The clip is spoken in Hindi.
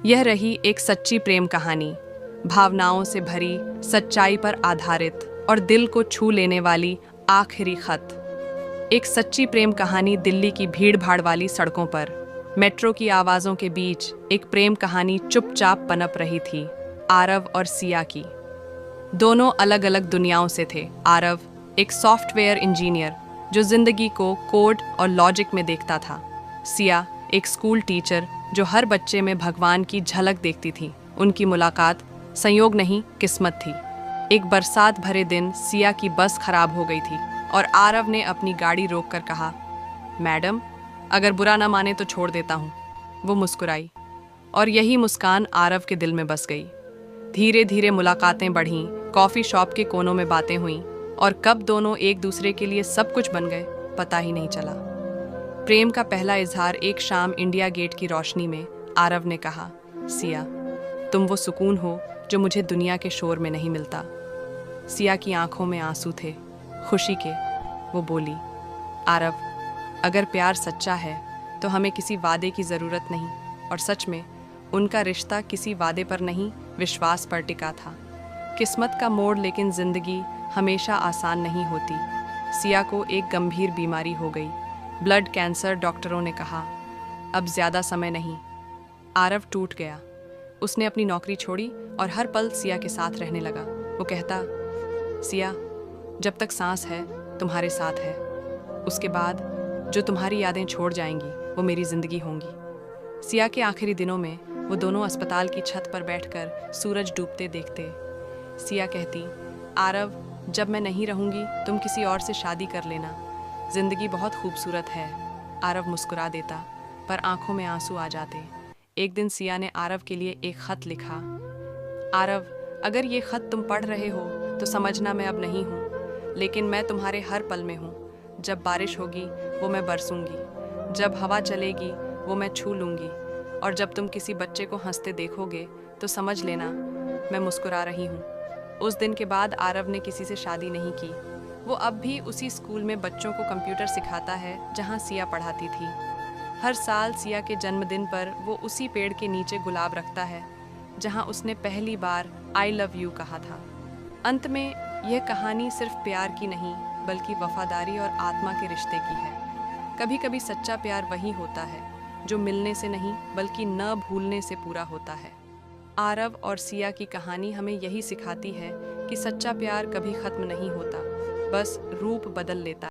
यह रही एक सच्ची प्रेम कहानी, भावनाओं से भरी, सच्चाई पर आधारित और दिल को छू लेने वाली आखिरी खत। एक सच्ची प्रेम कहानी दिल्ली की भीड़-भाड़ वाली सड़कों पर, मेट्रो की आवाज़ों के बीच एक प्रेम कहानी चुपचाप पनप रही थी, आरव और सिया की। दोनों अलग-अलग दुनियाओं से थे। आरव एक सॉफ्टवेयर इंजीनियर जो जिंदगी को कोड और लॉजिक में देखता था। सिया एक स्कूल टीचर जो हर बच्चे में भगवान की झलक देखती थी। उनकी मुलाकात संयोग नहीं, किस्मत थी। एक बरसात भरे दिन सिया की बस खराब हो गई थी और आरव ने अपनी गाड़ी रोककर कहा, मैडम, अगर बुरा ना माने तो छोड़ देता हूँ। वो मुस्कुराई और यही मुस्कान आरव के दिल में बस गई। धीरे धीरे मुलाकातें बढ़ीं, कॉफ़ी शॉप के कोनों में बातें हुईं और कब दोनों एक दूसरे के लिए सब कुछ बन गए, पता ही नहीं चला। प्रेम का पहला इजहार एक शाम इंडिया गेट की रोशनी में। आरव ने कहा, सिया, तुम वो सुकून हो जो मुझे दुनिया के शोर में नहीं मिलता। सिया की आंखों में आंसू थे, खुशी के। वो बोली, आरव, अगर प्यार सच्चा है तो हमें किसी वादे की ज़रूरत नहीं। और सच में उनका रिश्ता किसी वादे पर नहीं, विश्वास पर टिका था। किस्मत का मोड़, लेकिन ज़िंदगी हमेशा आसान नहीं होती। सिया को एक गंभीर बीमारी हो गई, ब्लड कैंसर। डॉक्टरों ने कहा, अब ज़्यादा समय नहीं। आरव टूट गया। उसने अपनी नौकरी छोड़ी और हर पल सिया के साथ रहने लगा। वो कहता, सिया, जब तक सांस है तुम्हारे साथ है। उसके बाद जो तुम्हारी यादें छोड़ जाएंगी वो मेरी ज़िंदगी होंगी। सिया के आखिरी दिनों में वो दोनों अस्पताल की छत पर बैठकर सूरज डूबते देखते। सिया कहती, आरव, जब मैं नहीं रहूँगी तुम किसी और से शादी कर लेना। ज़िंदगी बहुत खूबसूरत है। आरव मुस्कुरा देता, पर आंखों में आंसू आ जाते। एक दिन सिया ने आरव के लिए एक ख़त लिखा। आरव, अगर ये ख़त तुम पढ़ रहे हो तो समझना मैं अब नहीं हूँ, लेकिन मैं तुम्हारे हर पल में हूँ। जब बारिश होगी वो मैं बरसूंगी, जब हवा चलेगी वो मैं छू लूँगी, और जब तुम किसी बच्चे को हंसते देखोगे तो समझ लेना मैं मुस्कुरा रही हूँ। उस दिन के बाद आरव ने किसी से शादी नहीं की। वो अब भी उसी स्कूल में बच्चों को कंप्यूटर सिखाता है जहाँ सिया पढ़ाती थी। हर साल सिया के जन्मदिन पर वो उसी पेड़ के नीचे गुलाब रखता है जहाँ उसने पहली बार आई लव यू कहा था। अंत में यह कहानी सिर्फ प्यार की नहीं, बल्कि वफादारी और आत्मा के रिश्ते की है। कभी कभी सच्चा प्यार वही होता है जो मिलने से नहीं, बल्कि न भूलने से पूरा होता है। आरव और सिया की कहानी हमें यही सिखाती है कि सच्चा प्यार कभी ख़त्म नहीं होता, बस रूप बदल लेता है।